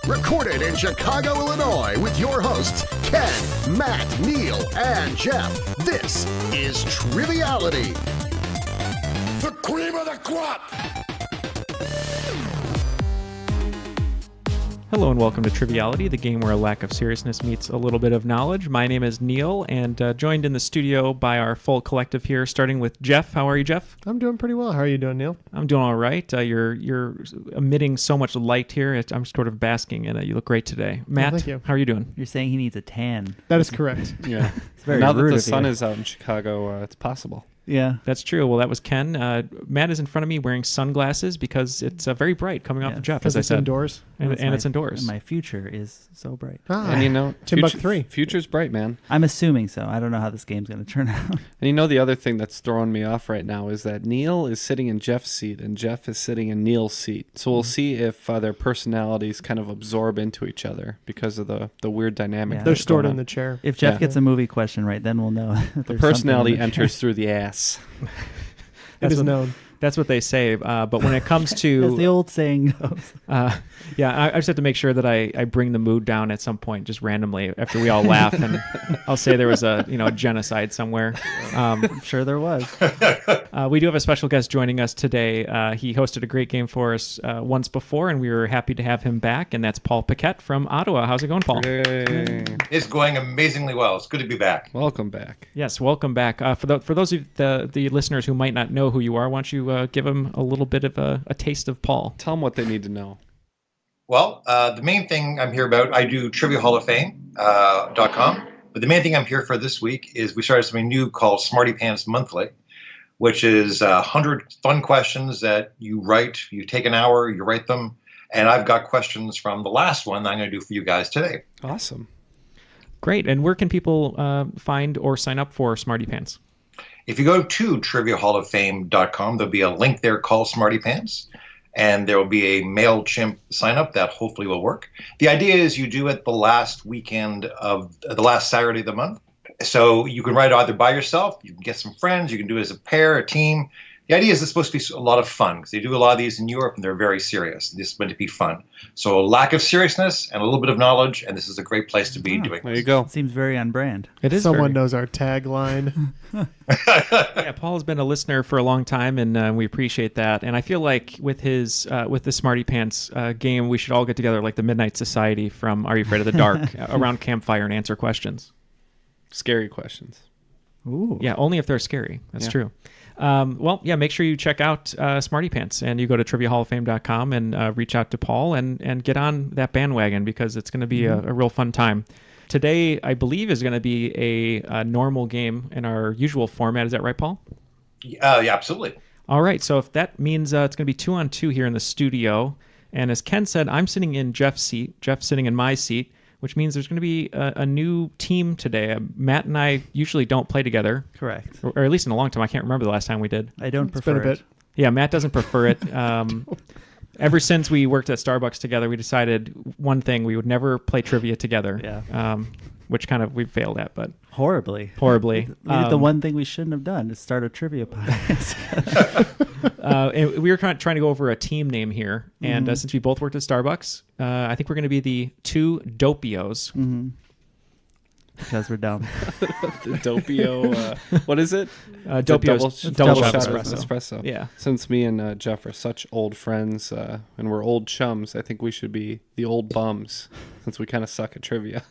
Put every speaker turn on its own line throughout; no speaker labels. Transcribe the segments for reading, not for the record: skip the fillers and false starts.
Recorded in Chicago, Illinois, with your hosts, Ken, Matt, Neal, and Jeff. This is Triviality. The cream of the crop!
Hello and welcome to Triviality, the game where a lack of seriousness meets a little bit of knowledge. My name is Neal, and joined in the studio by our full collective here, starting with Jeff. How are you, Jeff?
I'm doing pretty well. How are you doing, Neal?
I'm doing all right. You're emitting so much light here. I'm sort of basking in it. You look great today. Matt,
thank you.
How are you doing?
You're saying he needs a tan.
That is correct.
Yeah.
It's very
now that
rude
the
of
sun
you.
is out in Chicago, it's possible.
Yeah.
That's true. Well, that was Ken. Matt is in front of me wearing sunglasses because it's very bright coming off of Jeff, as I said.
Indoors.
And it's indoors.
And my future is so bright.
And you know,
Timbuk3.
Future's bright, man.
I'm assuming so. I don't know how this game's going to turn out.
And you know, the other thing that's throwing me off right now is that Neal is sitting in Jeff's seat and Jeff is sitting in Neal's seat. So we'll see if their personalities kind of absorb into each other because of the weird dynamic.
Yeah.
They're
that's
stored
going
in the
on.
chair.
If Jeff
Yeah.
gets a movie question right, then we'll know.
The personality enters through the ass.
It is known.
That's what they say. But when it comes to...
As the old saying goes.
I just have to make sure that I bring the mood down at some point, just randomly, after we all laugh, and I'll say there was a genocide somewhere.
I'm sure there was.
We do have a special guest joining us today. He hosted a great game for us once before, and we were happy to have him back, and that's Paquette from Ottawa. How's it going, Paul?
Yay.
It's going amazingly well. It's good to be back.
Welcome back.
Yes, welcome back. For those of the listeners who might not know who you are, why don't you give them a little bit of a taste of Paul?
Tell them what they need to know.
Well, the main thing I'm here about, I do TrivialHallOfFame.com, but the main thing I'm here for this week is we started something new called Smarty Pants Monthly, which is 100 fun questions that you write. You take an hour, you write them, and I've got questions from the last one that I'm going to do for you guys today.
Awesome.
Great. And where can people find or sign up for Smarty Pants?
If you go to TrivialHallOfFame.com, there'll be a link there called Smarty Pants, and there will be a MailChimp sign up that hopefully will work. The idea is you do it the last weekend of the last Saturday of the month. So you can write either by yourself, you can get some friends, you can do it as a pair, a team. The idea is it's supposed to be a lot of fun because they do a lot of these in Europe and they're very serious. This is meant to be fun. So a lack of seriousness and a little bit of knowledge, and this is a great place to be doing
There
this.
you go.
Seems very on brand.
It is
Someone
very-
knows our tagline.
Yeah, Paul has been a listener for a long time, and we appreciate that. And I feel like with the Smarty Pants game, we should all get together like the Midnight Society from Are You Afraid of the Dark around campfire and answer questions.
Scary questions.
Ooh.
Yeah, only if they're scary. That's
Yeah.
true. Make sure you check out Smarty Pants, and you go to TrivialHallOfFame.com and reach out to Paul and get on that bandwagon because it's going to be a real fun time. Today, I believe, is going to be a normal game in our usual format. Is that right, Paul?
Yeah, absolutely.
All right, so if that means it's going to be 2-on-2 here in the studio, and as Ken said, I'm sitting in Jeff's seat, Jeff's sitting in my seat, which means there's going to be a new team today. Matt and I usually don't play together,
Correct.
or at least in a long time. I can't remember the last time we did.
I don't
It's been
prefer
a
it.
bit.
Yeah, Matt doesn't prefer it. Ever since we worked at Starbucks together, we decided one thing: we would never play trivia together.
Yeah.
Which kind of we failed at, but
Horribly.
horribly.
We did the one thing we shouldn't have done is start a trivia podcast.
And we were trying to go over a team name here, and since we both worked at Starbucks, I think we're going to be the two Dopios.
Because we're dumb.
The Doppio, what is it?
Dopios,
Double
shot
shot
espresso. Yeah.
Since me and Jeff are such old friends and we're old chums, I think we should be the old bums since we kind of suck at trivia.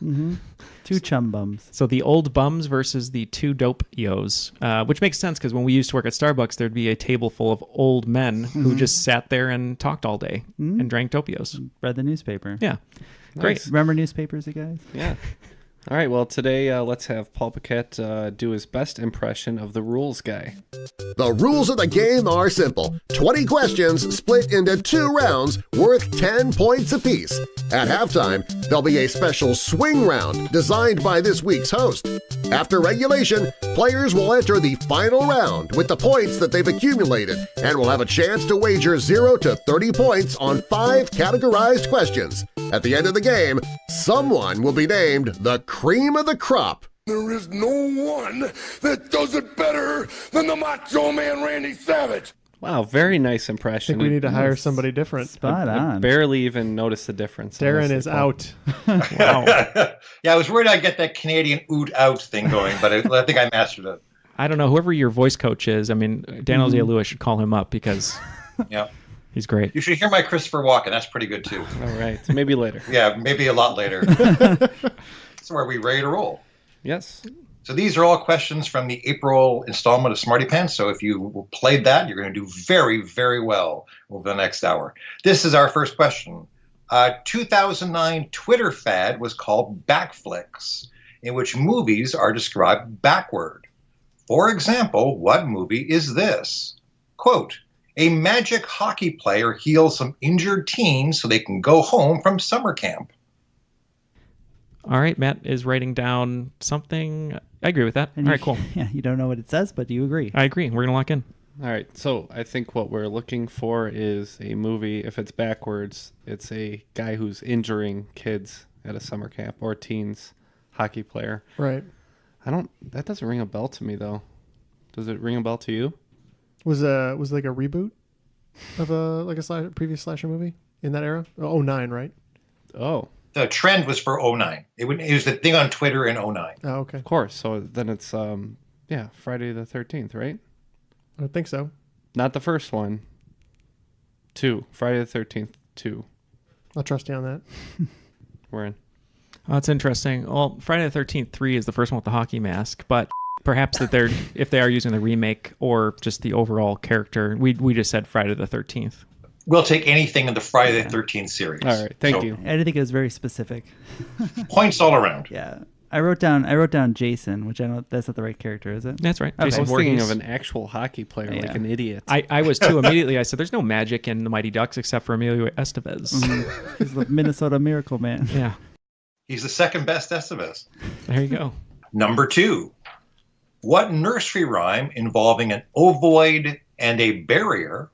Two chum bums.
So the old bums versus the two Dopios, which makes sense because when we used to work at Starbucks, there'd be a table full of old men who just sat there and talked all day and drank Dopios.
Read the newspaper.
Yeah. Great.
Remember newspapers, you guys?
Yeah. All right, well, today let's have Paul Paquette do his best impression of the rules guy.
The rules of the game are simple. 20 questions split into 2 rounds worth 10 points apiece. At halftime, there'll be a special swing round designed by this week's host. After regulation, players will enter the final round with the points that they've accumulated and will have a chance to wager 0 to 30 points on 5 categorized questions. At the end of the game, someone will be named the cream of the crop.
There is no one that does it better than the Macho Man Randy Savage.
Wow, very nice
I
impression.
think we need to hire
Yes.
somebody different.
Spot
I
on.
barely even noticed the difference.
Darren
honestly,
is
Paul.
out.
Wow.
Yeah, I was worried I'd get that Canadian oot out thing going, but I think I mastered it.
I don't know. Whoever your voice coach is, I mean, Daniel Day Lewis should call him up because
Yeah.
he's great.
You should hear my Christopher Walken. That's pretty good, too.
All right, maybe later.
Yeah, maybe a lot later. So are we ready to roll?
Yes.
So these are all questions from the April installment of Smarty Pants. So if you played that, you're going to do very, very well over the next hour. This is our first question. 2009 Twitter fad was called backflicks, in which movies are described backward. For example, what movie is this? Quote, a magic hockey player heals some injured teens so they can go home from summer camp.
All right, Matt is writing down something. I agree with that.
And
All
you-
right, cool.
Yeah, you don't know what it says, but you agree.
I agree. We're going to lock in.
All right, so I think what we're looking for is a movie. If it's backwards, it's a guy who's injuring kids at a summer camp or teens hockey player.
Right.
That doesn't ring a bell to me though. Does it ring a bell to you?
Was like a reboot of a previous slasher movie in that era? Oh, 09, right?
Oh,
The trend was for 09. It was the thing on Twitter in 09.
Oh, okay.
of course. So then it's Friday the 13th, right?
I would think so.
Not the first one. 2. Friday the 13th 2.
I'll trust you on that.
We're in.
Oh, that's interesting. Well, Friday the 13th 3 is the first one with the hockey mask, but perhaps that if they are using the remake or just the overall character, we just said Friday the 13th.
We'll take anything in the Friday the 13th series.
All right, thank you.
I didn't think it was very specific.
Points all around.
Yeah. I wrote down Jason, which I don't. That's not the right character, is it?
That's right.
Okay.
I
Jason
was thinking
Voorhees.
of an actual hockey player,
Yeah.
like an idiot.
I was too immediately. I said, there's no magic in the Mighty Ducks except for Emilio Estevez.
He's the Minnesota Miracle Man.
Yeah,
He's the second best Estevez.
there you go.
Number 2. What nursery rhyme involving an ovoid and a barrier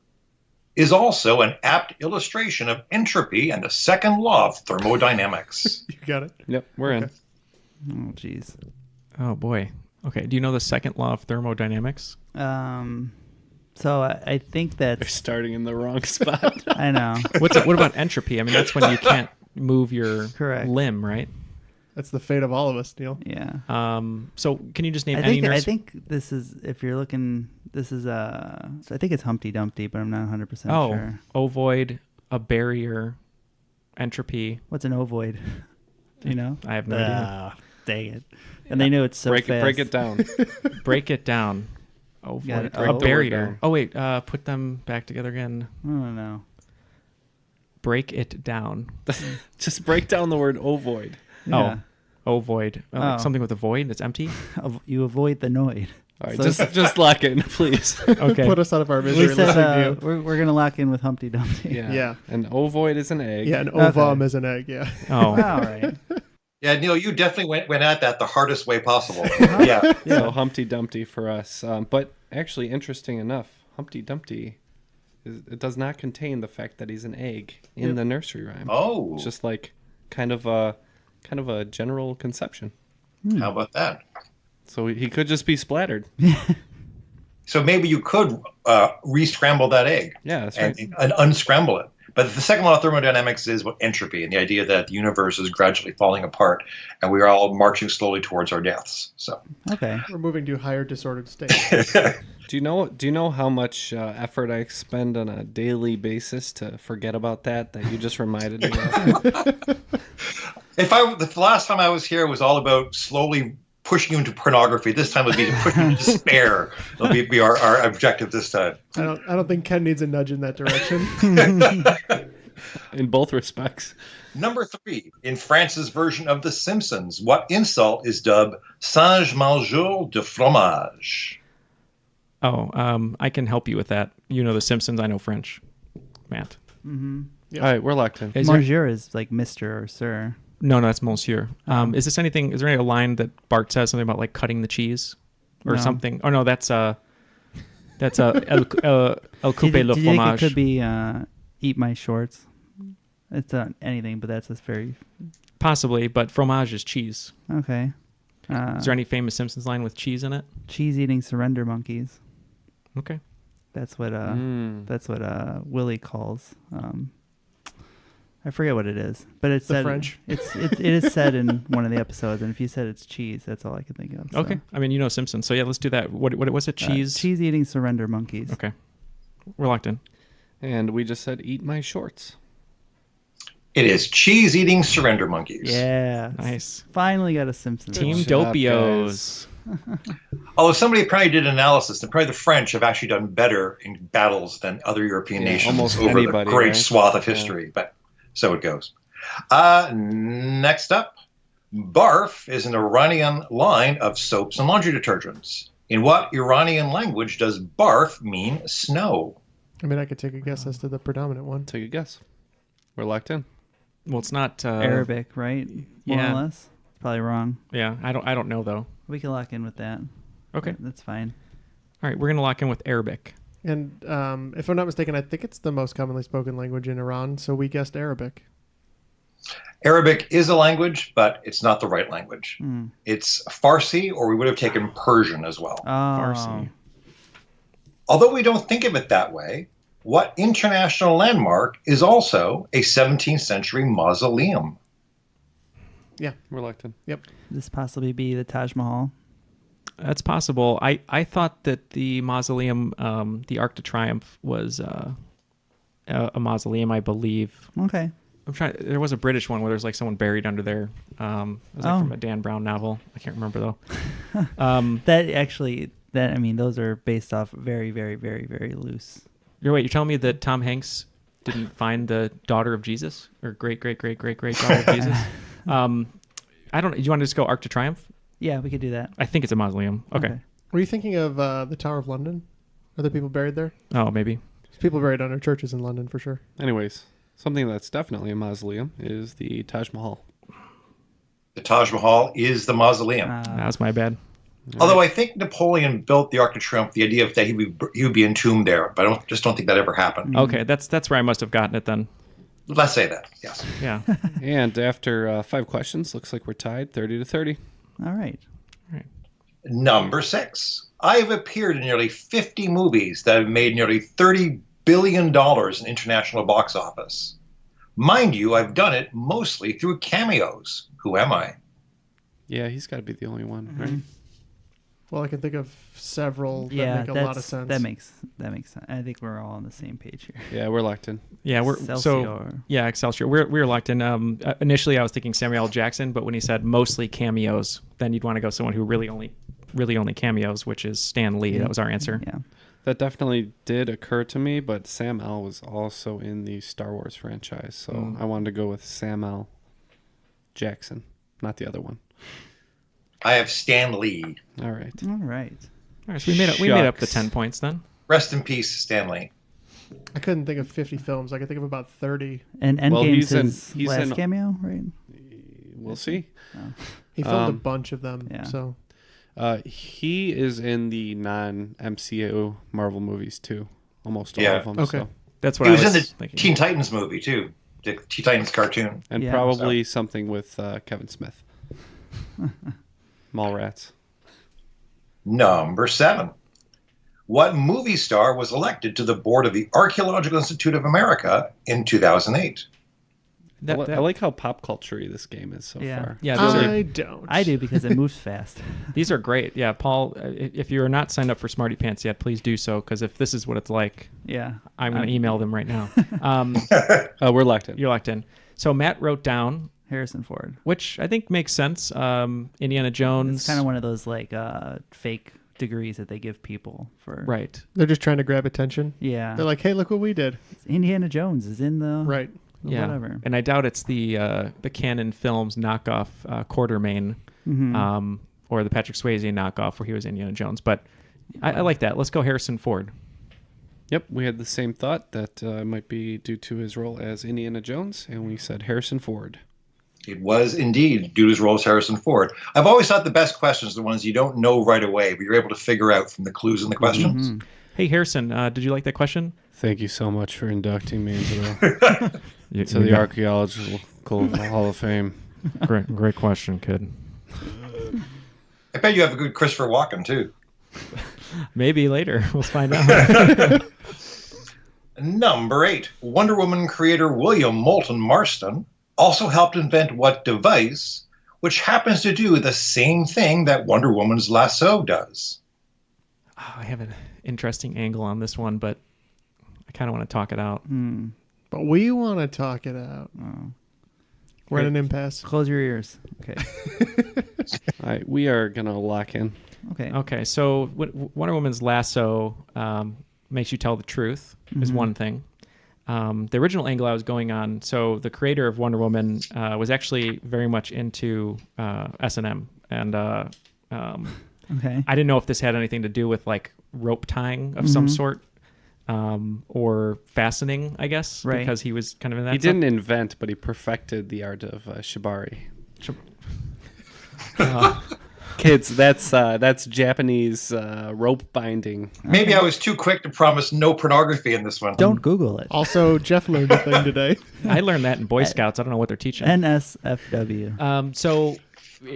is also an apt illustration of entropy and the second law of thermodynamics?
You got it.
Yep, we're in.
Oh, jeez.
Oh, boy. Okay, do you know the second law of thermodynamics?
So I think
They're
that's.
starting in the wrong spot.
I know.
What about entropy? I mean, that's when you can't move your
Correct.
limb, right?
That's the fate of all of us, Neil.
Yeah.
So can you just name
I
any
think
nurse?
I think this is, if you're looking, this is I think it's Humpty Dumpty, but I'm not 100% sure.
Ovoid, a barrier, entropy.
What's an ovoid? Do you know?
I have no idea.
Dang it. And they know it's so
break
fast.
it down.
Break it down. Ovoid,
Got it.
a
Oh.
barrier.
Down.
Oh wait, put them back together again.
I don't know.
Break it down.
Just break down the word ovoid.
Yeah.
Oh, ovoid.
Oh.
Something with a void that's empty.
You avoid the noid.
All right,
So-
just lock in, please.
Okay.
Put us out of our misery
We
and
said
listening to you.
we're going to lock in with Humpty Dumpty.
Yeah.
An ovoid is an egg.
Yeah, an
Okay.
ovum is an egg, yeah.
Oh,
All right.
Yeah, Neil, you definitely went at that the hardest way possible. Yeah.
So Humpty Dumpty for us. But actually, interesting enough, Humpty Dumpty, it does not contain the fact that he's an egg in the nursery rhyme.
Oh,
It's just like kind of a general conception.
how about that?
So he could just be splattered.
So maybe you could re-scramble that egg
Yeah, that's right.
and unscramble it. But the second law of thermodynamics is what entropy and the idea that the universe is gradually falling apart and we are all marching slowly towards our deaths. So
Okay.
We're moving to higher disordered states.
Do you know how much effort I expend on a daily basis to forget about that you just reminded me of?
the last time I was here was all about slowly pushing you into pornography. This time would be to push you into despair. It'll be our objective this time.
I don't think Ken needs a nudge in that direction.
In both respects.
Number 3, in France's version of The Simpsons, what insult is dubbed singe mangeur de fromage?
Oh, I can help you with that. You know The Simpsons. I know French. Matt.
All right, we're locked in.
Is there-
Monsieur is like Mr. or Sir.
No, that's Monsieur. Is this anything? Is there any line that Bart says something about like cutting the cheese or
No.
something? Oh no, that's El Coupe
Do
le
you think it
fromage.
could be Eat My Shorts? It's anything, but that's just very...
Possibly, but fromage is cheese.
Okay.
Is there any famous Simpsons line with cheese in it?
Cheese-eating surrender monkeys.
Okay.
That's what Willie calls. I forget what it is, but it's
The
said,
French.
It is said in one of the episodes, and if you said it's cheese, that's all I could think of. So.
Okay. I mean, you know Simpsons, so yeah, let's do that. What was it? Cheese.
Cheese eating surrender monkeys.
Okay. We're locked in.
And we just said eat my shorts.
It is cheese-eating surrender monkeys.
Yeah.
Nice.
Finally got a Simpsons.
Team
one.
job,
Dopios.
Although somebody apparently did analysis, and probably the French have actually done better in battles than other European nations
almost
over
anybody,
the great
right?
swath of history. But so it goes. Next up, barf is an Iranian line of soaps and laundry detergents. In what Iranian language does barf mean snow?
I mean, I could take a guess as to the predominant one.
Take a guess. We're locked in.
Well, it's not
Arabic, right? More
yeah.
or less. Probably wrong.
Yeah, I don't know though.
We can lock in with that.
Okay.
That's fine.
All right, we're gonna lock in with Arabic.
And if I'm not mistaken, I think it's the most commonly spoken language in Iran, so we guessed Arabic.
Arabic is a language, but it's not the right language.
Mm.
It's Farsi, or we would have taken Persian as well.
Farsi.
Although we don't think of it that way, what international landmark is also a 17th century mausoleum?
We're locked in.
Yep.
This possibly be the Taj Mahal.
That's possible. I thought that the mausoleum, the Arc de Triomphe, was a mausoleum, I believe.
Okay.
There was a British one where there's like someone buried under there. It was like from a Dan Brown novel. I can't remember though.
I mean, those are based off very, very, very, very loose.
You're telling me that Tom Hanks didn't find the daughter of daughter of Jesus? I don't. Do you want to just go Arc de Triomphe?
Yeah, we could do that.
I think it's a mausoleum. Okay.
Were you thinking of the Tower of London? Are there people buried there?
Oh, maybe.
There's people buried under churches in London for sure.
Anyways, something that's definitely a mausoleum is the Taj Mahal.
The Taj Mahal is the mausoleum.
That was my bad.
Although I think Napoleon built the Arc de Triomphe, the idea of that he would be entombed there, but I just don't think that ever happened.
Okay, that's where I must have gotten it then.
Let's say that, yes.
Yeah.
And after 5 questions, looks like we're tied 30-30.
All right.
Number 6. I have appeared in nearly 50 movies that have made nearly $30 billion in international box office. Mind you, I've done it mostly through cameos. Who am I?
Yeah, he's got to be the only one, right?
Well, I can think of several that make a lot of sense.
That makes sense. I think we're all on the same page here.
Yeah, we're locked in.
Yeah, Excelsior. We're locked in. Initially, I was thinking Samuel L. Jackson, but when he said mostly cameos, then you'd want to go someone who really only cameos, which is Stan Lee. That was our answer.
Yeah.
That definitely did occur to me, but Sam L was also in the Star Wars franchise, so I wanted to go with Sam L. Jackson, not the other one.
I have Stan Lee.
All right.
All right, so we made up the 10 points then.
Rest in peace, Stan Lee.
I couldn't think of 50 films. I could think of about 30.
And Endgame's his
he's
last
in-
cameo, right?
We'll see.
He filmed a bunch of them.
yeah.
So
He is in the non-MCU Marvel movies too. Almost all
Yeah.
of them.
Okay.
So.
That's what
He
I
was
was
in the
thinking.
Teen Titans movie, too. The Teen Titans cartoon.
And
Yeah.
probably something with Kevin Smith. Mallrats.
Number 7. What movie star was elected to the board of the Archaeological Institute of America in 2008?
I like how pop culture-y this game is so
Yeah.
far.
Yeah,
I don't.
I do because it moves fast.
these are great. Yeah, Paul, if you're not signed up for Smarty Pants yet, please do so, because if this is what it's like,
Yeah.
I'm going to email them right now.
We're locked in.
You're locked in. So Matt wrote down,
Harrison Ford.
which I think makes sense, Indiana Jones.
It's kind of one of those like fake degrees that they give people for.
Right.
They're just trying to grab attention.
Yeah.
They're like, hey, look what we did.
Indiana Jones is in the.
Right.
Yeah.
Whatever.
And I doubt it's the Canon Films knockoff Quartermain or the Patrick Swayze knockoff where he was Indiana Jones. But I like that. Let's go Harrison Ford.
Yep, we had the same thought that it might be due to his role as Indiana Jones, and we said Harrison Ford.
It was indeed due to his role as Harrison Ford. I've always thought the best questions are the ones you don't know right away, but you're able to figure out from the clues in the questions.
Mm-hmm.
Hey, Harrison, did you like that question?
Thank you so much for inducting me into the Archaeological Hall of Fame.
Great question, kid.
I bet you have a good Christopher Walken, too.
Maybe later. We'll find out.
Number 8. Wonder Woman creator William Moulton Marston also helped invent what device, which happens to do the same thing that Wonder Woman's lasso does?
Oh, I have an interesting angle on this one, but I kind of want to talk it out.
But we want to talk it out. We're at an impasse.
Close your ears. Okay.
All right, we are going to lock in.
Okay.
Okay, so Wonder Woman's lasso makes you tell the truth is one thing. The original angle I was going on, so the creator of Wonder Woman was actually very much into S&M. And
Okay.
I didn't know if this had anything to do with like rope tying of some sort or fastening, I guess,
Right.
because he was kind of in that
He
stuff.
didn't invent, but he perfected the art of shibari. Kids, that's Japanese rope binding.
Maybe I was too quick to promise no pornography in this one.
Don't Google it.
Also, Jeff learned a thing today.
I learned that in Boy Scouts. I don't know what they're teaching.
NSFW.
So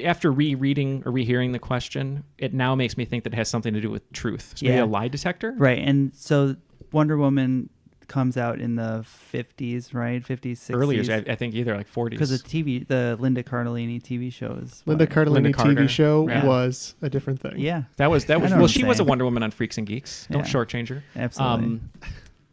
after rereading or rehearing the question, it now makes me think that it has something to do with truth. So maybe
Yeah.
a lie detector?
Right. And so Wonder Woman comes out in the 50s, right? 50s, 60s.
Earlier, I think either like 40s.
Because the Linda Cardellini TV show is
Linda Cardellini
Linda Carter.
TV show
Yeah.
was a different thing.
Yeah,
That was
I know what
well,
I'm
she was a
saying.
Wonder Woman on Freaks and Geeks. Don't
Yeah.
shortchange her.
absolutely.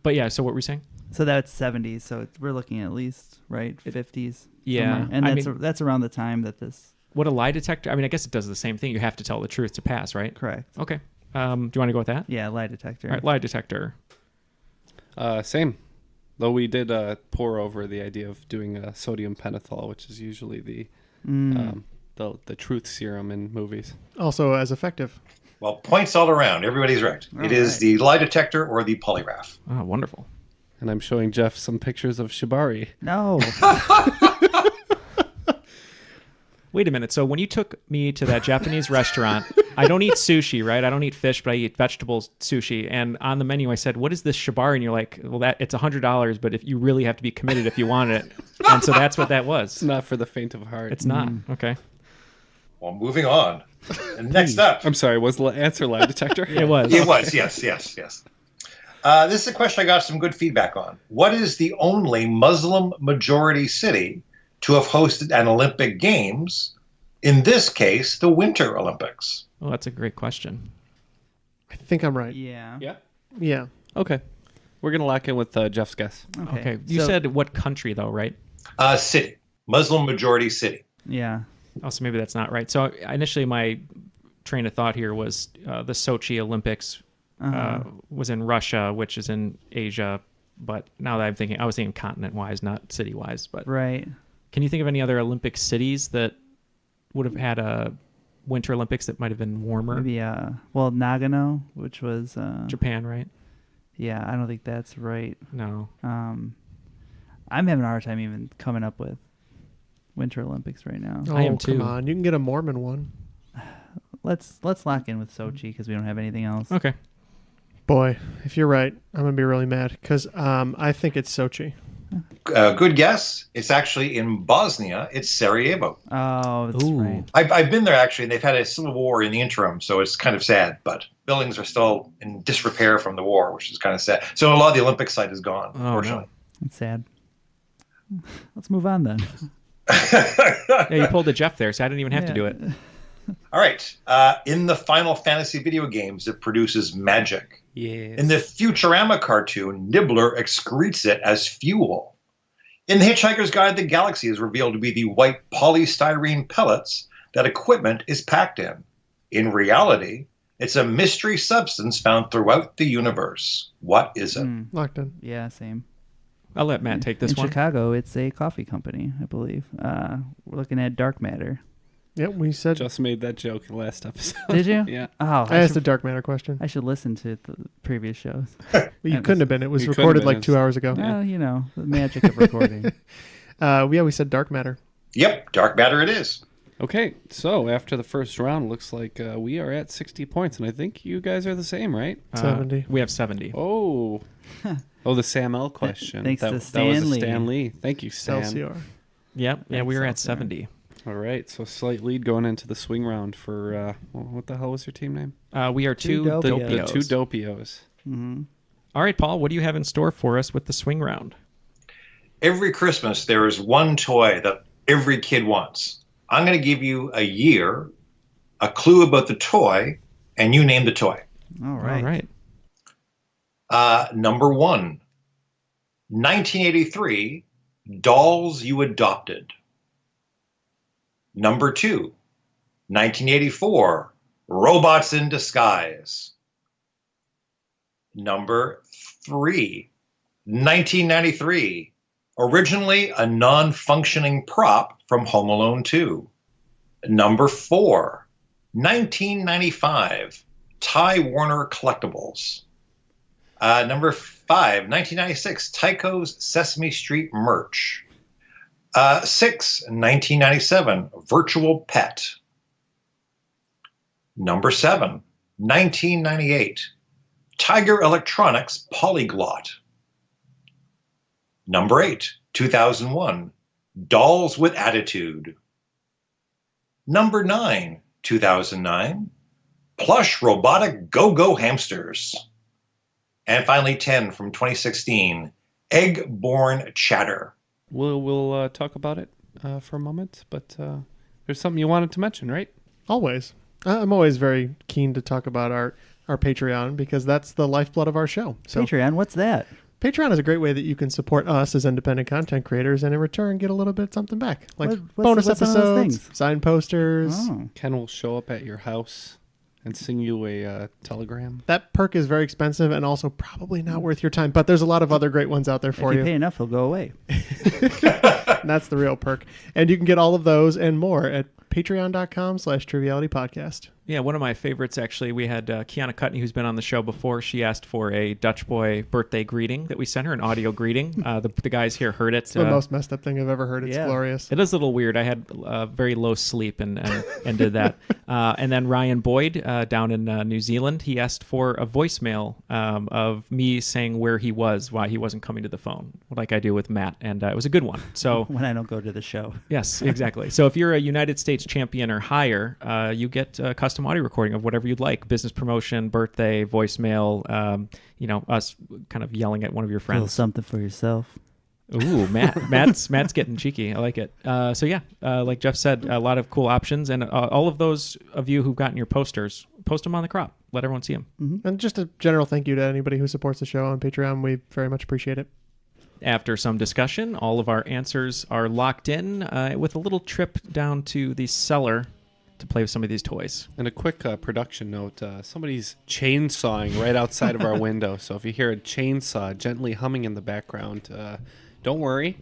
But yeah, so what were we saying?
So that's 70s. So we're looking at least, right, 50s.
Yeah.
somewhere. And
I
that's
mean-
that's around the time that this.
What a lie detector? I mean, I guess it does the same thing. You have to tell the truth to pass, right?
Correct.
Okay. Do you want to go with that?
Yeah, lie detector.
All right, lie detector.
Same. Though we did pour over the idea of doing sodium pentothal, which is usually the truth serum in movies.
Also as effective.
Well, points all around. Everybody's right. It is the lie detector or the polygraph.
Oh, wonderful.
And I'm showing Jeff some pictures of shibari.
No.
Wait a minute. So when you took me to that Japanese restaurant, I don't eat sushi, right? I don't eat fish, but I eat vegetables sushi. And on the menu, I said, "What is this shibari?" And you're like, "Well, it's $100, but if you really have to be committed if you want it." And so that's what that was.
It's not for the faint of heart.
It's not. Okay.
Well, moving on. And next up.
I'm sorry, was the answer lie detector?
It was.
It was, yes. This is a question I got some good feedback on. What is the only Muslim-majority city to have hosted an Olympic Games, in this case, the Winter Olympics?
Oh, that's a great question.
I think I'm right.
Yeah.
Yeah.
Yeah.
Okay. We're going to lock in with Jeff's guess.
Okay. You
So-
said what country, though, right?
City. Muslim-majority city.
Yeah.
Oh, so maybe that's not right. So initially, my train of thought here was the Sochi Olympics was in Russia, which is in Asia. But now that I'm thinking, I was thinking continent-wise, not city-wise. But
Right.
can you think of any other Olympic cities that would have had a Winter Olympics that might have been warmer?
Maybe Nagano, which was
Japan, right?
yeah, I don't think that's right.
No.
I'm having a hard time even coming up with Winter Olympics right now.
Oh,
I am
come
too.
on. You can get a Mormon one.
Let's lock in with Sochi because we don't have anything else.
Okay.
Boy, if you're right, I'm going to be really mad because I think it's Sochi.
Good guess. It's actually in Bosnia. It's Sarajevo.
Oh, that's
Ooh.
right.
I've been there, actually, and they've had a civil war in the interim, so it's kind of sad. But buildings are still in disrepair from the war, which is kind of sad. So a lot of the Olympic site is gone,
Oh,
unfortunately.
That's sad. Let's move on then.
Yeah, you pulled a Jeff there, so I didn't even have to do it.
All right. In the Final Fantasy video games, it produces magic.
Yes.
In the Futurama cartoon, Nibbler excretes it as fuel. In The Hitchhiker's Guide to the Galaxy is revealed to be the white polystyrene pellets that equipment is packed in. In reality, it's a mystery substance found throughout the universe. What is it?
Locked in.
Yeah, same.
I'll let Matt take this
in
one.
Chicago, it's a coffee company, I believe. We're looking at dark matter.
Yep, we said.
Just made that joke in the last episode.
Did you?
Yeah.
Oh,
I asked a dark matter question.
I should listen to the previous shows.
Well, you couldn't have been. It was
You couldn't
recorded
have
like
been.
2 hours ago.
Well, you know, the magic of recording.
Yeah, we said dark matter.
Yep, dark matter it is.
Okay, so after the first round, looks like we are at 60 points, and I think you guys are the same, right?
70.
We have 70.
Oh. The Sam L question.
Thanks to
that was
Stan
a
Lee.
Stan Lee. Thank you, Stan.
LCR.
Yep. Yeah, we were at
Excellent.
70.
All right, so slight lead going into the swing round for, what the hell was your team name?
We are two
Two
The
dopios.
two Dopios.
Mm-hmm.
All right, Paul, what do you have in store for us with the swing round?
Every Christmas, there is one toy that every kid wants. I'm going to give you a year, a clue about the toy, and you name the toy.
All right.
All right.
Number 1, 1983, Dolls You Adopted. Number 2, 1984, Robots in Disguise. Number 3, 1993, originally a non-functioning prop from Home Alone 2. Number 4, 1995, Ty Warner Collectibles. Number 5, 1996, Tycho's Sesame Street merch. 6, 1997, Virtual Pet. Number 7, 1998, Tiger Electronics Polyglot. Number 8, 2001, Dolls with Attitude. Number 9, 2009, Plush Robotic Go-Go Hamsters. And finally 10 from 2016, Egg-Born Chatter.
We'll talk about it for a moment, but there's something you wanted to mention, right?
Always. I'm always very keen to talk about our Patreon because that's the lifeblood of our show. So
Patreon, what's that?
Patreon is a great way that you can support us as independent content creators and in return get a little bit something back. Like
What's
bonus
some of those
episodes,
things?
signed posters.
Oh.
Ken will show up at your house and sing you a telegram.
That perk is very expensive and also probably not worth your time, but there's a lot of other great ones out there for
If you
you.
pay enough, he'll go away.
And that's the real perk. And you can get all of those and more at patreon.com/Triviality Podcast.
Yeah, one of my favorites, actually, we had Kiana Cutney, who's been on the show before. She asked for a Dutch boy birthday greeting that we sent her, an audio greeting. The guys here heard it.
It's the most messed up thing I've ever heard. It's
Yeah.
glorious.
It is a little weird. I had very low sleep and did that. And then Ryan Boyd down in New Zealand, he asked for a voicemail of me saying where he was, why he wasn't coming to the phone, like I do with Matt. And it was a good one. So
When I don't go to the show.
yes, exactly. So if you're a United States champion or higher, you get a custom audio recording of whatever you'd like: business promotion, birthday, voicemail. Us kind of yelling at one of your
Feel
friends.
something for yourself.
Ooh, Matt's getting cheeky. I like it. Like Jeff said, a lot of cool options, and all of those of you who've gotten your posters, post them on the crop. Let everyone see them.
And just a general thank you to anybody who supports the show on Patreon. We very much appreciate it.
After some discussion, all of our answers are locked in with a little trip down to the cellar to play with some of these toys.
And a quick production note, somebody's chainsawing right outside of our window. So if you hear a chainsaw gently humming in the background, don't worry.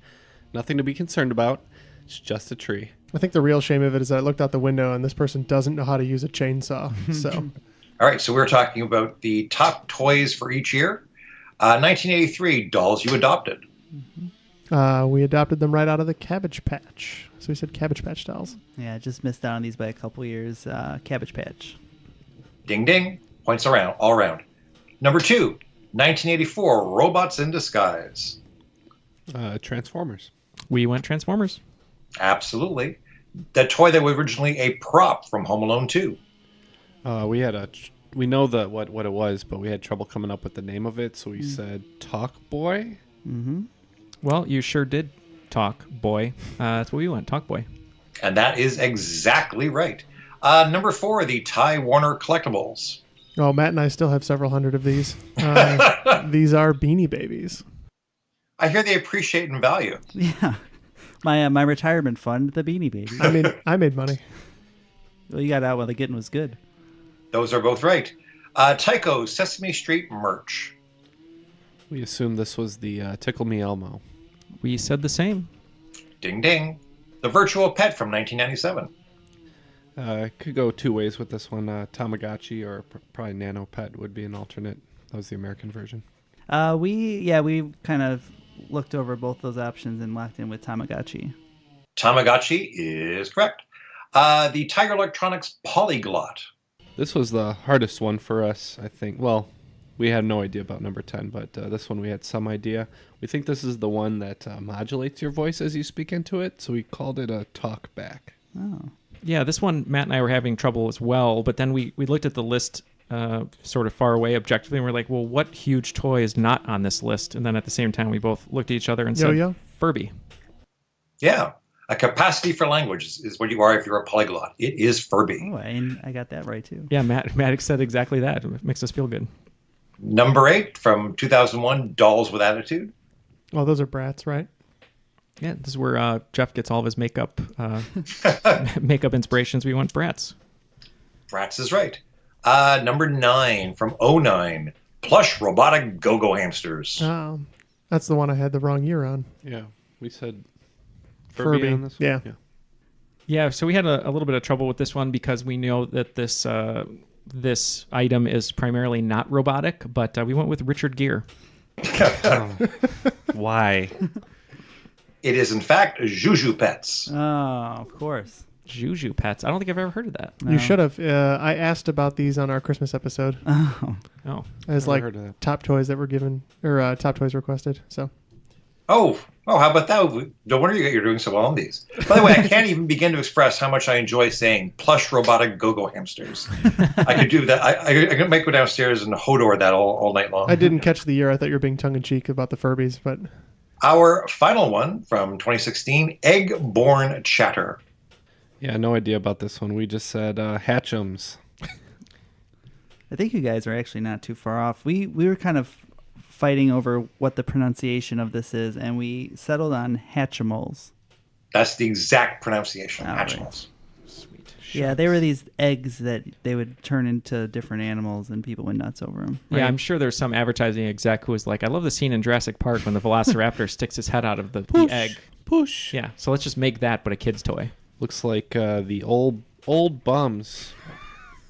Nothing to be concerned about. It's just a tree.
I think the real shame of it is I looked out the window and this person doesn't know how to use a chainsaw. So
All right, so we're talking about the top toys for each year. 1983, Dolls You Adopted.
we adopted them right out of the Cabbage Patch. So we said Cabbage Patch dolls.
Yeah, just missed out on these by a couple years. Cabbage Patch.
Ding ding. Points around, all around. Number 2, 1984, Robots in Disguise.
Transformers.
We went Transformers.
Absolutely. The toy that was originally a prop from Home Alone 2.
We know what it was, but we had trouble coming up with the name of it, so we said Talk Boy.
Mm-hmm.
Well, you sure did talk, boy. That's what we went, Talk Boy.
And that is exactly right. Number 4, the Ty Warner Collectibles.
Oh, Matt and I still have several hundred of these. These are Beanie Babies.
I hear they appreciate in value.
Yeah. My retirement fund, the Beanie Baby.
I mean, I made money.
Well, you got out while the getting was good.
Those are both right. Tycho's Sesame Street merch.
We assumed this was the Tickle Me Elmo.
We said the same.
Ding ding. The Virtual Pet from 1997.
Could go two ways with this one. Tamagotchi or probably Nano Pet would be an alternate. That was the American version.
We kind of looked over both those options and locked in with Tamagotchi.
Tamagotchi is correct. The Tiger Electronics Polyglot.
This was the hardest one for us, I think. Well, we had no idea about number 10, but this one we had some idea. We think this is the one that modulates your voice as you speak into it, so we called it a talkback.
Oh.
Yeah, this one, Matt and I were having trouble as well, but then we looked at the list sort of far away objectively, and we're like, well, what huge toy is not on this list? And then at the same time, we both looked at each other and said,
Yo-yo?
Furby.
Yeah. A capacity for language is what you are if you're a polyglot. It is Furby.
Oh, and I got that right too.
Yeah, Matt said exactly that. It makes us feel good.
Number 8 from 2001, Dolls with Attitude.
Oh, those are brats, right?
Yeah, this is where Jeff gets all of his makeup makeup inspirations. We want brats.
Bratz is right. Number 9 from 09, Plush Robotic Go-Go Hamsters.
That's the one I had the wrong year on.
Yeah, we said Furby on this one.
Yeah.
Yeah, so we had a little bit of trouble with this one because we know that this this item is primarily not robotic, but we went with Richard Gere.
Why?
It is, in fact, Juju Pets.
Oh, of course.
Juju Pets. I don't think I've ever heard of that.
No.
You should have. I asked about these on our Christmas episode
Oh.
Oh,
as
Never
like
heard of that.
top toys that were given or top toys requested. So
Oh, how about that? No wonder you're doing so well on these. By the way, I can't even begin to express how much I enjoy saying plush robotic go-go hamsters. I could do that. I could make go downstairs and Hodor that all night long.
I didn't catch the year. I thought you were being tongue-in-cheek about the Furbies, but
Our final one from 2016, Egg-Born Chatter.
Yeah, no idea about this one. We just said Hatchums.
I think you guys are actually not too far off. We were kind of fighting over what the pronunciation of this is, and we settled on Hatchimals.
That's the exact pronunciation.
All right.
Hatchimals.
sweet.
Yeah, they were these eggs that they would turn into different animals, and people went nuts over them.
Yeah, I'm sure there's some advertising exec who was like, I love the scene in Jurassic Park when the Velociraptor sticks his head out of the egg.
Push.
Yeah, so let's just make that, but a kid's toy.
Looks like the old bums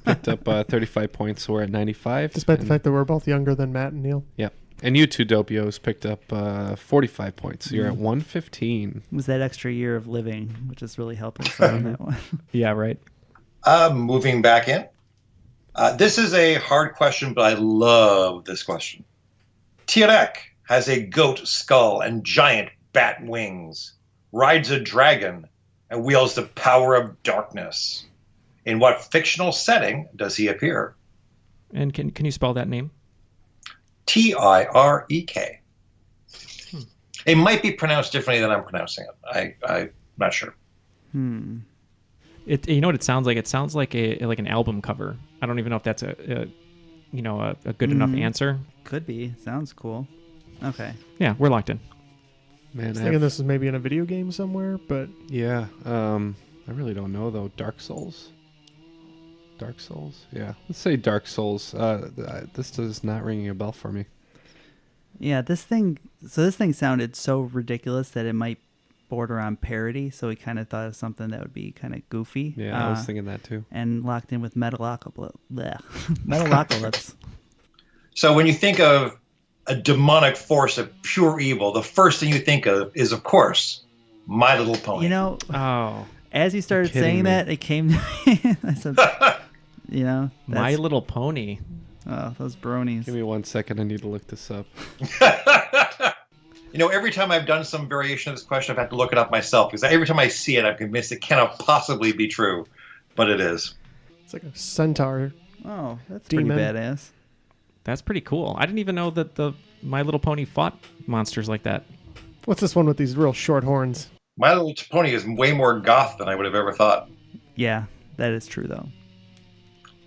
picked up 35 points, so we're at 95.
despite the
And-
fact that we're both younger than Matt and Neal.
Yeah. And you two dopios picked up 45 points. So you're at 115.
It was that extra year of living, which is really helping us out on that one.
Yeah, right.
Moving back in. This is a hard question, but I love this question. Tirek has a goat skull and giant bat wings, rides a dragon, and wields the power of darkness. In what fictional setting does he appear?
And can you spell that name?
Tirek. It might be pronounced differently than I'm pronouncing it. I'm not sure.
It, you know what it sounds like? It sounds like an album cover. I don't even know if that's a good enough answer.
Could be. Sounds cool. Okay.
Yeah, we're locked in.
Man,
I was thinking this is maybe in a video game somewhere, but
yeah. I really don't know, though. Dark Souls? Dark Souls? Yeah. Let's say Dark Souls. This is not ringing a bell for me.
Yeah, this thing sounded so ridiculous that it might border on parody, so we kind of thought of something that would be kind of goofy.
Yeah, I was thinking that too.
And locked in with Metalocalypse.
So when you think of a demonic force of pure evil, the first thing you think of is, of course, My Little Pony.
You know,
Oh,
as you started
kidding
saying
me.
that, it came to me. I said, you know,
My Little Pony.
oh, those bronies.
Give me 1 second. I need to look this up.
You know, every time I've done some variation of this question, I've had to look it up myself because every time I see it, I'm convinced it cannot possibly be true, but it is.
it's like a centaur.
Oh, that's
Demon.
pretty badass.
That's pretty cool. I didn't even know that the My Little Pony fought monsters like that.
What's this one with these real short horns?
My Little Pony is way more goth than I would have ever thought.
Yeah, that is true though.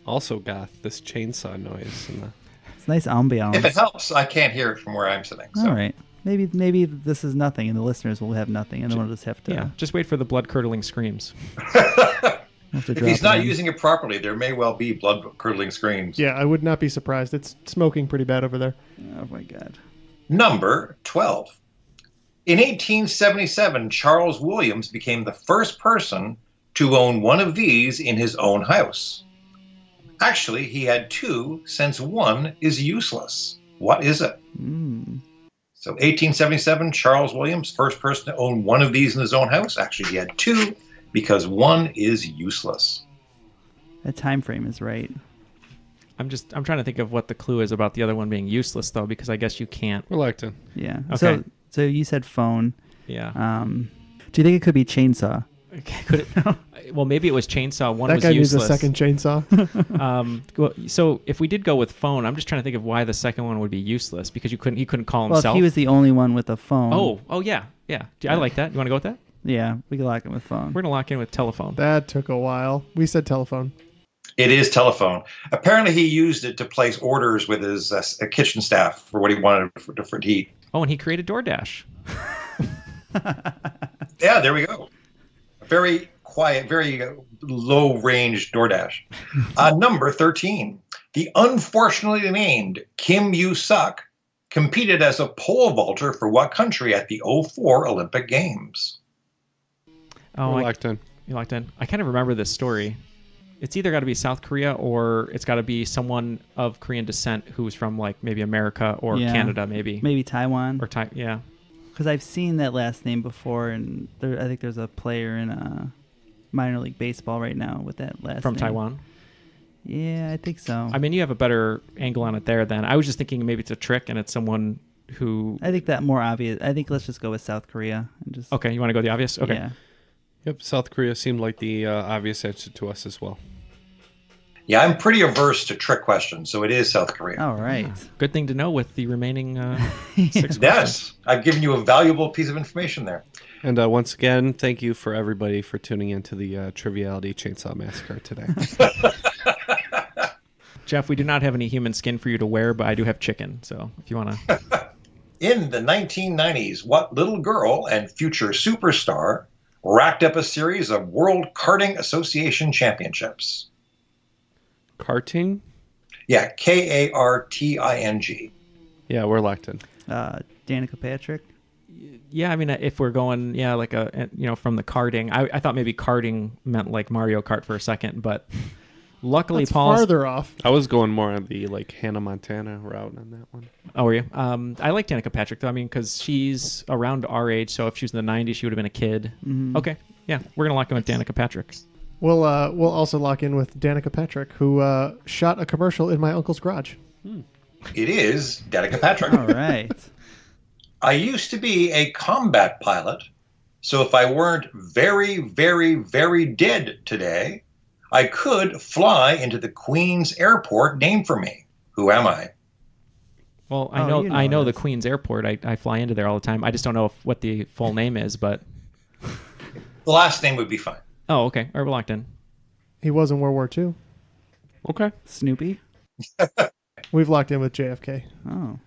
Also, goth, this chainsaw noise. And
It's nice ambiance.
If it helps, I can't hear it from where I'm sitting. So.
All right. Maybe this is nothing, and the listeners will have nothing, and then we'll just have to.
Yeah, just wait for the blood-curdling screams.
Have to
If
drop
he's not
it in.
using it properly, there may well be blood-curdling screams.
Yeah, I would not be surprised. It's smoking pretty bad over there.
Oh my god.
Number 12. In 1877, Charles Williams became the first person to own one of these in his own house. Actually, he had two, since one is useless. What is it? So 1877, Charles Williams, first person to own one of these in his own house. Actually, he had two because one is useless.
That time frame is right.
I'm trying to think of what the clue is about the other one being useless, though, because I guess you can't.
Yeah.
Okay.
So you said phone.
Yeah.
Do you think it could be chainsaw?
Could it, well, maybe it was chainsaw. One
That
was
guy
useless.
needs a second chainsaw.
So if we did go with phone, I'm just trying to think of why the second one would be useless because he couldn't call
Well,
himself.
if he was the only one with a phone.
Oh yeah. I like that. You want to go with that?
Yeah, we can lock him with phone.
We're gonna lock in with telephone.
That took a while. We said telephone.
It is telephone. Apparently, he used it to place orders with his kitchen staff for what he wanted for different heat.
Oh, and he created DoorDash.
Yeah, there we go. Very quiet, very low-range DoorDash. Number 13. The unfortunately named Kim You-suk competed as a pole vaulter for what country at the '04 Olympic Games?
Oh,
We're locked in.
You locked in. I kind of remember this story. It's either got to be South Korea or it's got to be someone of Korean descent who's from like maybe America or Canada, maybe.
Maybe Taiwan.
Or yeah.
Because I've seen that last name before, and I think there's a player in minor league baseball right now with that last
From
name.
Taiwan.
Yeah, I think so.
I mean, you have a better angle on it there then. I was just thinking maybe it's a trick and it's someone who...
I think that more obvious. I think let's just go with South Korea. And just,
Okay, you want to go the obvious? Okay.
Yeah.
Yep, South Korea seemed like the obvious answer to us as well.
Yeah, I'm pretty averse to trick questions, so it is South Korea.
All right.
Good thing to know with the remaining 6 questions.
Yes, I've given you a valuable piece of information there.
And once again, thank you for everybody for tuning into the Triviality Chainsaw Massacre today.
Jeff, we do not have any human skin for you to wear, but I do have chicken. So if you want to...
In the 1990s, what little girl and future superstar racked up a series of World Karting Association championships?
Karting?
Yeah, Karting.
Yeah, we're locked in.
Danica Patrick.
Yeah, I mean, if we're going, like from the karting, I thought maybe karting meant like Mario Kart for a second, but luckily
That's
Paul's
farther off.
I was going more on the like Hannah Montana route on that one.
Oh, were you? I like Danica Patrick though. I mean, because she's around our age, so if she was in the '90s, she would have been a kid.
Mm-hmm.
Okay, yeah, we're gonna lock in with Danica Patrick.
We'll also lock in with Danica Patrick, who shot a commercial in my uncle's garage.
It is Danica Patrick.
All right.
I used to be a combat pilot, so if I weren't very, very, very dead today, I could fly into the Queen's Airport named for me. Who am I?
Well,
you know
the
this.
Queen's Airport. I fly into there all the time. I just don't know what the full name is, but
The last name would be fine.
oh, okay, all right, we're locked in.
He was in World War II.
Okay.
Snoopy.
We've locked in with JFK.
Oh.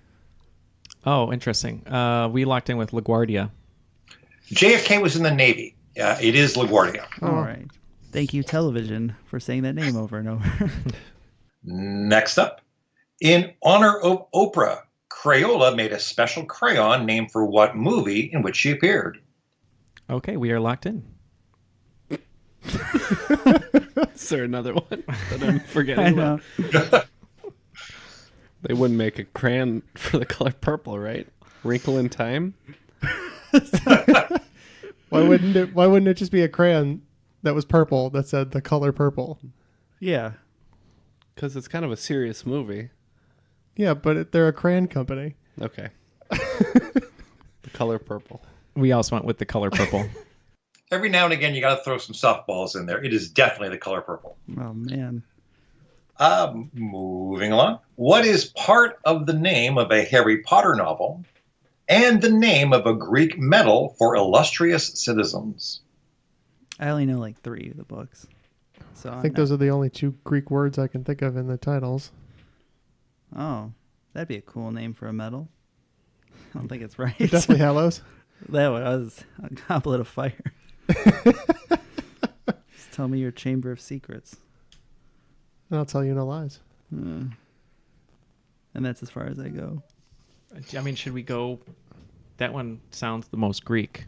Oh, interesting. We locked in with LaGuardia.
JFK was in the Navy. It is LaGuardia.
All right. Thank you, television, for saying that name over and over.
Next up, in honor of Oprah, Crayola made a special crayon named for what movie in which she appeared?
Okay, we are locked in.
Is there another one that I'm forgetting
I know.
about? They wouldn't make a crayon for the color purple, right? Wrinkle in Time?
Why wouldn't it just be a crayon that was purple that said the color purple?
Yeah.
Because it's kind of a serious movie.
Yeah, but they're a crayon company.
Okay. The color purple.
We also went with the color purple.
Every now and again, you got to throw some softballs in there. It is definitely the color purple.
Oh, man.
Moving along. What is part of the name of a Harry Potter novel and the name of a Greek medal for illustrious citizens?
I only know like 3 of the books. So
I think those are the only 2 Greek words I can think of in the titles.
Oh, that'd be a cool name for a medal. I don't think it's right.
Deathly Hallows.
That was a goblet of fire. Just tell me your chamber of secrets.
And I'll tell you no lies.
And that's as far as I go.
I mean, should we go? That one sounds the most Greek.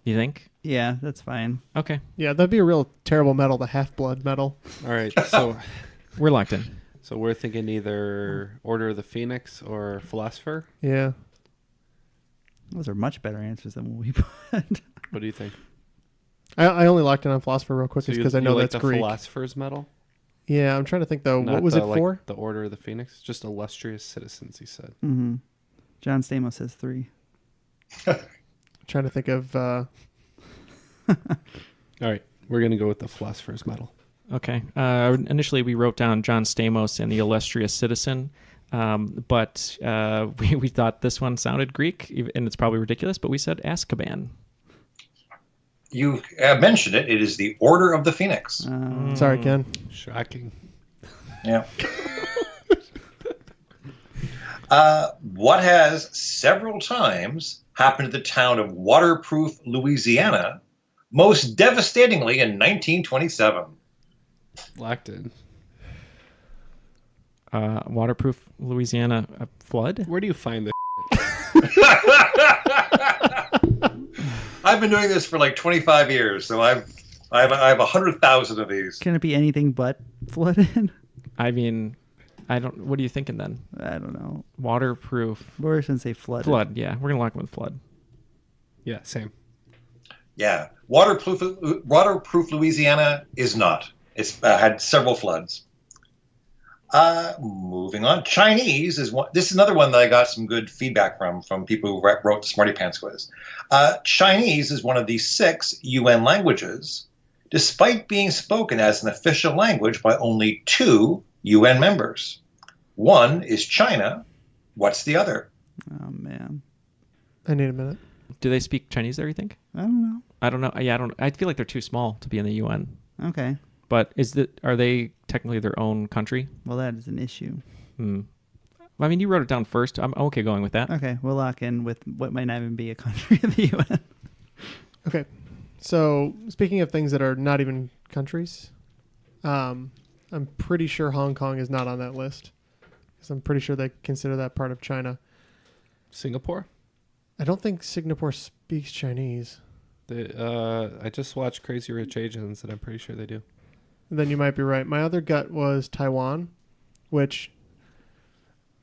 You think?
Yeah, that's fine.
Okay,
Yeah, that'd be a real terrible medal, the Half-Blood medal.
All right. So
we're locked in.
so we're thinking either Order of the Phoenix or Philosopher.
Yeah.
Those are much better answers than what we put.
What do you think?
I only locked in on Philosopher real quick
So
because I know
like
that's
the
Greek.
Philosopher's Medal?
Yeah, I'm trying to think though.
Not
What was it
like,
for?
The Order of the Phoenix? Just illustrious citizens, he said.
Mm-hmm. John Stamos says 3.
Trying to think of
All right. We're going to go with the Philosopher's Medal.
Okay. Initially, we wrote down John Stamos and the Illustrious Citizen, but we thought this one sounded Greek, and it's probably ridiculous, but we said Azkaban.
You mentioned it. It is the Order of the Phoenix.
Sorry, Ken.
Shocking.
Yeah. What has several times happened to the town of Waterproof, Louisiana, most devastatingly in 1927?
Locked in.
Waterproof, Louisiana, a flood?
Where do you find this?
I've been doing this for like 25 years, so I have 100,000 of these.
Can it be anything but flooded?
I mean, I don't. What are you thinking then?
I don't know.
Waterproof.
We're just going to say flooded.
Flood, yeah. We're going to lock them with flood.
Yeah, same.
Yeah, waterproof Louisiana is not. It's had several floods. Moving on, Chinese is one. This is another one that I got some good feedback from people who wrote the Smarty Pants quiz. Chinese is one of the 6 UN languages, despite being spoken as an official language by only 2 UN members. One is China. What's the other?
Oh, man.
I need a minute.
Do they speak Chinese there, you think?
I don't know.
I don't know. Yeah, I don't. I feel like they're too small to be in the UN.
Okay.
But are they technically their own country?
Well, that is an issue.
Well, I mean, you wrote it down first. I'm okay going with that.
Okay, we'll lock in with what might not even be a country of the UN.
Okay. So, speaking of things that are not even countries, I'm pretty sure Hong Kong is not on that list. Because I'm pretty sure they consider that part of China.
Singapore?
I don't think Singapore speaks Chinese.
I just watched Crazy Rich Asians, and I'm pretty sure they do.
Then you might be right. My other gut was Taiwan, which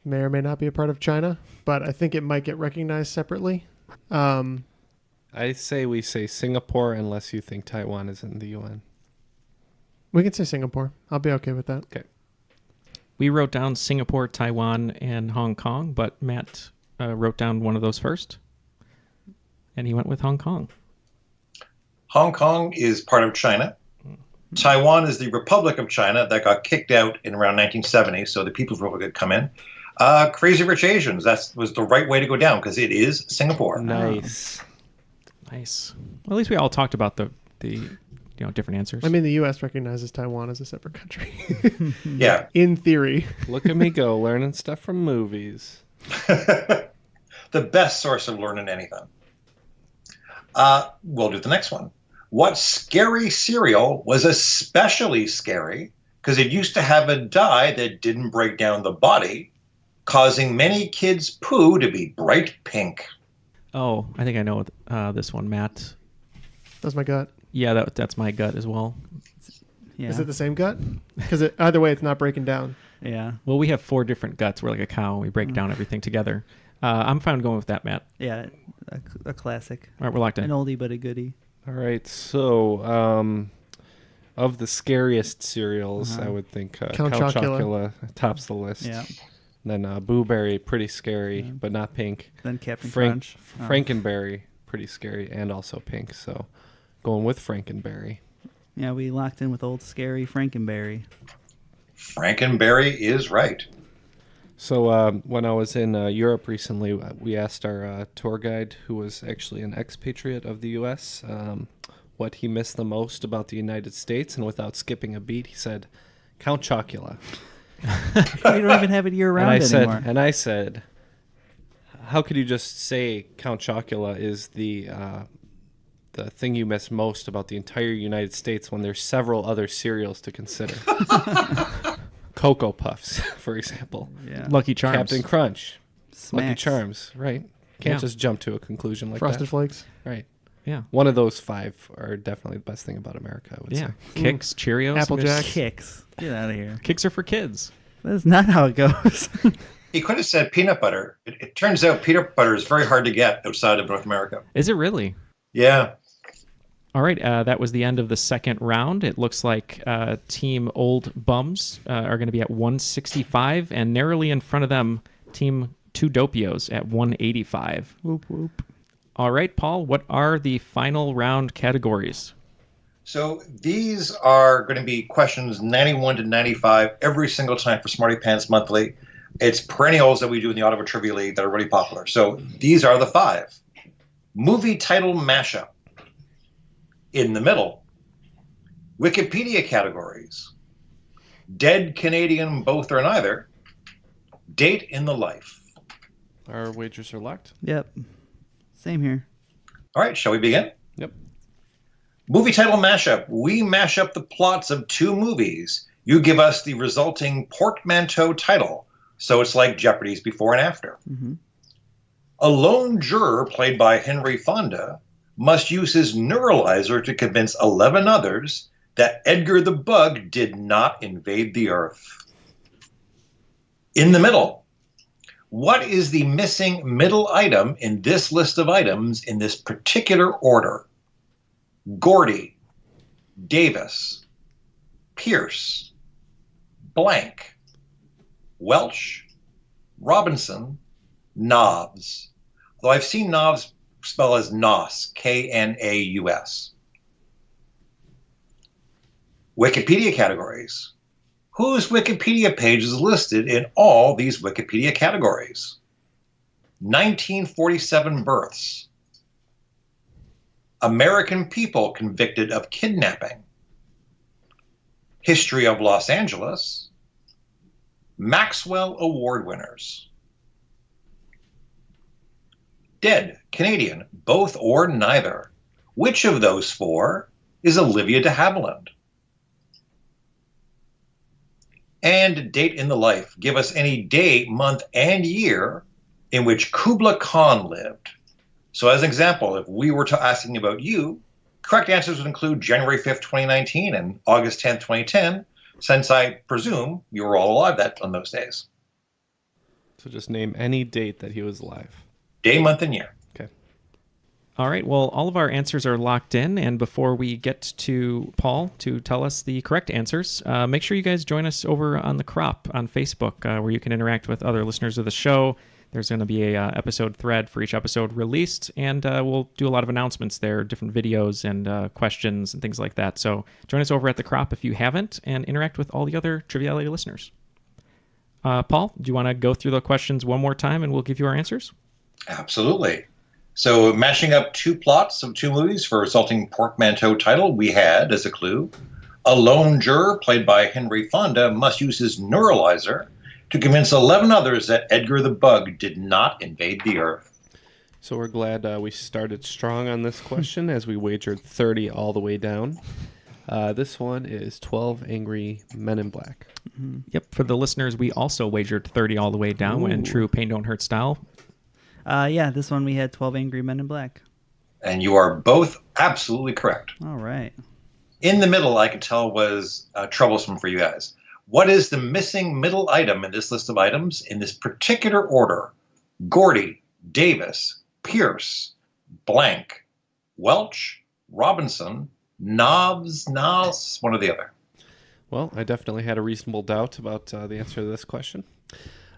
may or may not be a part of China, but I think it might get recognized separately.
I say we say Singapore unless you think Taiwan is in the UN.
We can say Singapore. I'll be okay with that.
Okay.
We wrote down Singapore, Taiwan, and Hong Kong, but Matt wrote down one of those first, and he went with Hong Kong.
Hong Kong is part of China. Taiwan is the Republic of China that got kicked out in around 1970, so the People's Republic had come in. Crazy Rich Asians, that was the right way to go down because it is Singapore.
Nice.
Nice. Well, at least we all talked about the different answers.
I mean, the U.S. recognizes Taiwan as a separate country.
Yeah.
In theory.
Look at me go, learning stuff from movies.
The best source of learning anything. We'll do the next one. What scary cereal was especially scary because it used to have a dye that didn't break down the body, causing many kids' poo to be bright pink?
Oh, I think I know this one, Matt.
That's my gut.
Yeah, that's my gut as well.
Yeah.
Is it the same gut? Because either way, it's not breaking down.
Yeah.
Well, we have 4 different guts. We're like a cow. We break down everything together. I'm fine going with that, Matt.
Yeah. A classic.
All right, we're locked in.
An oldie but a goodie.
All right, so of the scariest cereals, I would think
Count
Chocula tops the list.
Yeah.
Then Boo Berry, pretty scary, but not pink.
Then Captain Crunch.
Frankenberry, pretty scary, and also pink. So going with Frankenberry.
Yeah, we locked in with old scary Frankenberry.
Frankenberry is right.
So when I was in Europe recently, we asked our tour guide, who was actually an expatriate of the U.S., what he missed the most about the United States, and without skipping a beat, he said, Count Chocula.
We don't even have it year-round anymore.
And I said, how could you just say Count Chocula is the thing you miss most about the entire United States when there's several other cereals to consider? Cocoa Puffs, for example.
Yeah.
Lucky Charms.
Captain Crunch. Lucky
Smacks.
Charms, right? Can't just jump to a conclusion like
Frosted
that.
Flakes.
Right.
Yeah.
One of those 5 are definitely the best thing about America, I would say.
Kicks, Cheerios.
Applejack.
Kicks. Get out of here.
Kicks are for kids.
That's not how it goes.
He could have said peanut butter. It turns out peanut butter is very hard to get outside of North America.
Is it really?
Yeah.
All right, that was the end of the second round. It looks like Team Old Bums are going to be at 165, and narrowly in front of them, Team Two Dopios at 185.
Whoop, whoop.
All right, Paul, what are the final round categories?
So these are going to be questions 91 to 95 every single time for Smarty Pants Monthly. It's perennials that we do in the Ottawa Trivia League that are really popular. So these are the 5. Movie title mashup. In the middle. Wikipedia categories. Dead Canadian, both or neither. Date in the life.
Our wagers are locked.
Yep. Same here.
All right, shall we begin?
Yep.
Movie title mashup. We mash up the plots of 2 movies. You give us the resulting portmanteau title. So it's like Jeopardy's before and after.
Mm-hmm.
A lone juror, played by Henry Fonda, must use his neuralizer to convince 11 others that Edgar the Bug did not invade the Earth. In the middle. What is the missing middle item in this list of items in this particular order? Gordy, Davis, Pierce, blank, Welch, Robinson, Knobs. Though I've seen Knobs spell as Nos, K-N-A-U-S. Wikipedia categories. Whose Wikipedia page is listed in all these Wikipedia categories? 1947 births. American people convicted of kidnapping. History of Los Angeles. Maxwell Award winners. Dead, Canadian, both or neither. Which of those 4 is Olivia De Havilland? And date in the life. Give us any day, month, and year in which Kubla Khan lived. So as an example, if we were asking about you, correct answers would include January 5th, 2019 and August 10th, 2010, since I presume you were all alive on those days.
So just name any date that he was alive.
Day, month, and year.
Okay.
All right. Well, all of our answers are locked in. And before we get to Paul to tell us the correct answers, make sure you guys join us over on The Crop on Facebook, where you can interact with other listeners of the show. There's going to be a episode thread for each episode released, and we'll do a lot of announcements there, different videos and questions and things like that. So join us over at The Crop if you haven't, and interact with all the other Triviality listeners. Paul, do you want to go through the questions one more time, and we'll give you our answers?
Absolutely. So mashing up 2 plots of 2 movies for a resulting portmanteau title, we had, as a clue, a lone juror, played by Henry Fonda, must use his neuralizer to convince 11 others that Edgar the Bug did not invade the Earth.
So we're glad we started strong on this question as we wagered 30 all the way down. This one is 12 Angry Men in Black.
Mm-hmm. Yep. For the listeners, we also wagered 30 all the way down in true Pain Don't Hurt style.
Yeah, this one we had 12 Angry Men in Black.
And you are both absolutely correct.
All right.
In the middle, I could tell was troublesome for you guys. What is the missing middle item in this list of items in this particular order? Gordy, Davis, Pierce, blank, Welch, Robinson, Knobs, one or the other.
Well, I definitely had a reasonable doubt about the answer to this question.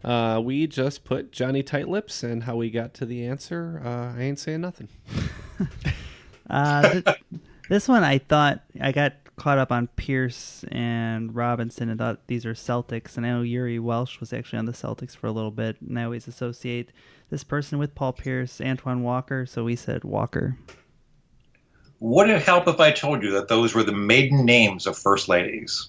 We just put Johnny Tight Lips, and how we got to the answer, I ain't saying nothing.
This one I thought I got caught up on Pierce and Robinson and thought these are Celtics, and I know Yuri Welsh was actually on the Celtics for a little bit, and I always associate this person with Paul Pierce, Antoine Walker, so we said Walker.
Would it help if I told you that those were the maiden names of first ladies?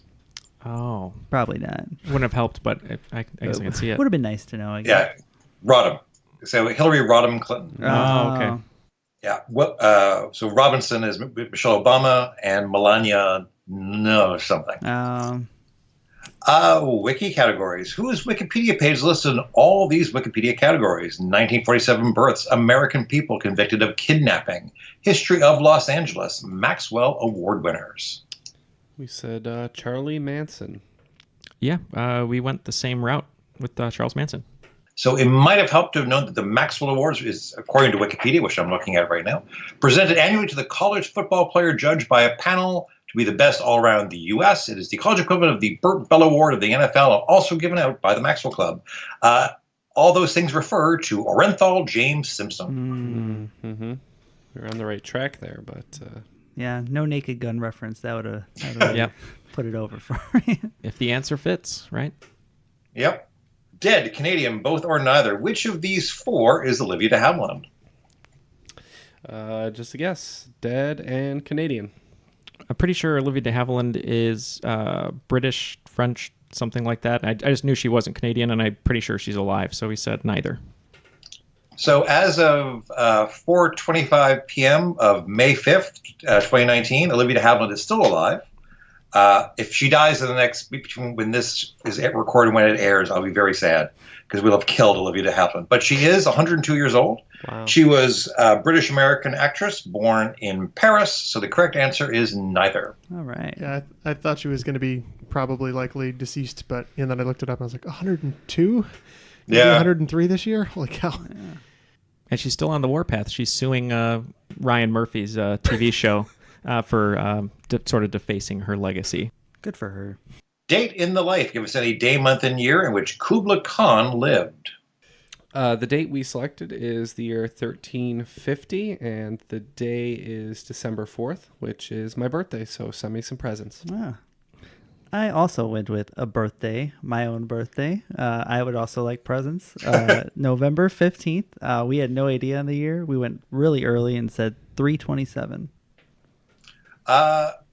Oh.
Probably not.
Wouldn't have helped, but I guess I can see it.
Would have been nice to know, I guess.
Yeah, Rodham. So Hillary Rodham Clinton.
Oh, okay.
Yeah. Well, so Robinson is Michelle Obama, and Melania something. Wiki categories. Whose Wikipedia page listed all these Wikipedia categories? 1947 births, American people convicted of kidnapping, history of Los Angeles, Maxwell Award winners.
We said Charlie Manson.
Yeah, we went the same route with Charles Manson.
So it might have helped to have known that the Maxwell Awards is, according to Wikipedia, which I'm looking at right now, presented annually to the college football player judged by a panel to be the best all around the U.S. It is the college equivalent of the Burt Bell Award of the NFL, also given out by the Maxwell Club. All those things refer to Orenthal James Simpson.
Mm-hmm. We're on the right track there, but
Yeah, no Naked Gun reference. That would have
Yep.
put it over for me.
If the answer fits, right?
Yep. Dead, Canadian, both or neither. Which of these four is Olivia De Havilland?
Just a guess. Dead and Canadian.
I'm pretty sure Olivia De Havilland is British, French, something like that. I just knew she wasn't Canadian, and I'm pretty sure she's alive. So he said neither.
So as of 4:25 p.m. of May 5th, 2019, Olivia De Havilland is still alive. If she dies in the next between when this is recorded and when it airs, I'll be very sad because we'll have killed Olivia De Havilland. But she is 102 years old.
Wow.
She was a British-American actress born in Paris. So the correct answer is neither.
All right.
Yeah, I thought she was going to be probably likely deceased, but and then I looked it up and I was like, 102?
Yeah.
103 this year? Holy cow.
And she's still on the warpath. She's suing Ryan Murphy's TV show for sort of defacing her legacy.
Good for her.
Date in the life. Give us any day, month, and year in which Kubla Khan lived.
The date we selected is the year 1350, and the day is December 4th, which is my birthday, so send me some presents.
Ah. I also went with a birthday, my own birthday. I would also like presents. November 15th. We had no idea on the year. We went really early and said 327.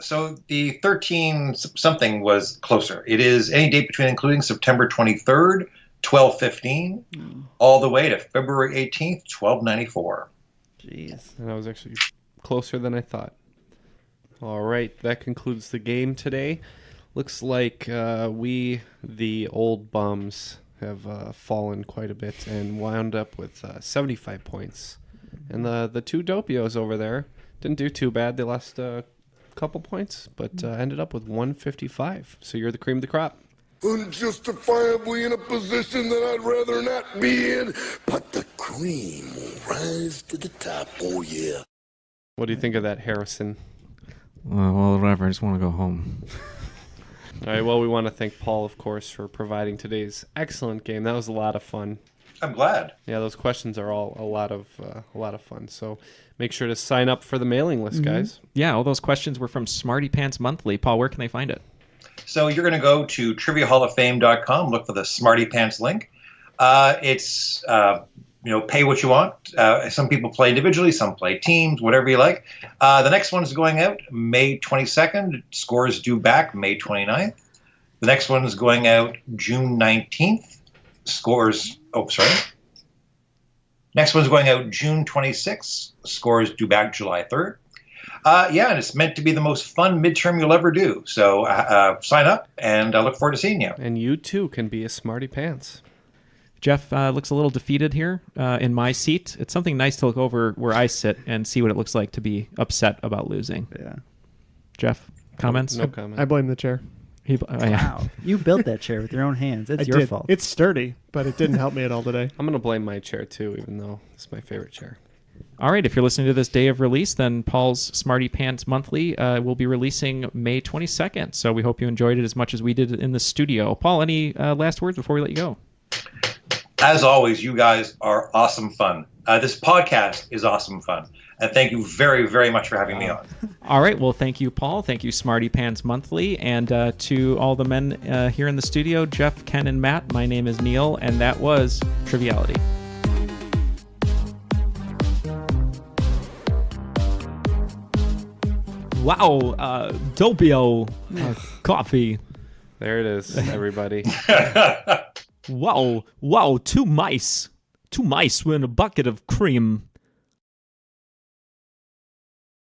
So the 13 something was closer. It is any date between including September 23rd, 1215, all the way to February 18th, 1294.
Jeez.
And I was actually closer than I thought. All right, that concludes the game today. Looks like we, the old bums, have fallen quite a bit and wound up with 75 points. And the two Dopios over there didn't do too bad. They lost a couple points, but ended up with 155. So you're the cream of the crop.
Unjustifiably in a position that I'd rather not be in, but the cream will rise to the top, oh yeah.
What do you think of that, Harrison?
Well, whatever. I just want to go home.
All right, well, we want to thank Paul, of course, for providing today's excellent game. That was a lot of fun.
I'm glad.
Yeah, those questions are all a lot of fun. So make sure to sign up for the mailing list, guys.
Yeah, all those questions were from Smarty Pants Monthly. Paul, where can they find it?
So you're going to go to triviahalloffame.com, look for the Smarty Pants link. It's pay what you want. Some people play individually, some play teams, whatever you like. The next one is going out May 22nd. Scores due back May 29th. The next one is going out June 19th. Next one's going out June 26th. Scores due back July 3rd. And it's meant to be the most fun midterm you'll ever do. So sign up, and I look forward to seeing you.
And you, too, can be a Smarty Pants.
Jeff looks a little defeated here in my seat. It's something nice to look over where I sit and see what it looks like to be upset about losing.
Yeah.
Jeff, comments?
No comment.
I blame the chair.
Wow. You built that chair with your own hands. It's
I
your
did.
fault.
It's sturdy, but it didn't help me at all today.
I'm going to blame my chair, too, even though it's my favorite chair.
All right, if you're listening to this day of release, then Paul's Smarty Pants Monthly will be releasing May 22nd. So we hope you enjoyed it as much as we did in the studio. Paul, any last words before we let you go?
As always, you guys are awesome fun. This podcast is awesome fun. And thank you very, very much for having me on.
All right. Well, thank you, Paul. Thank you, Smarty Pants Monthly. And to all the men here in the studio, Jeff, Ken, and Matt, my name is Neal, and that was Triviality. Wow. Doppio coffee.
There it is, everybody.
Wow. Two mice. Two mice with a bucket of cream.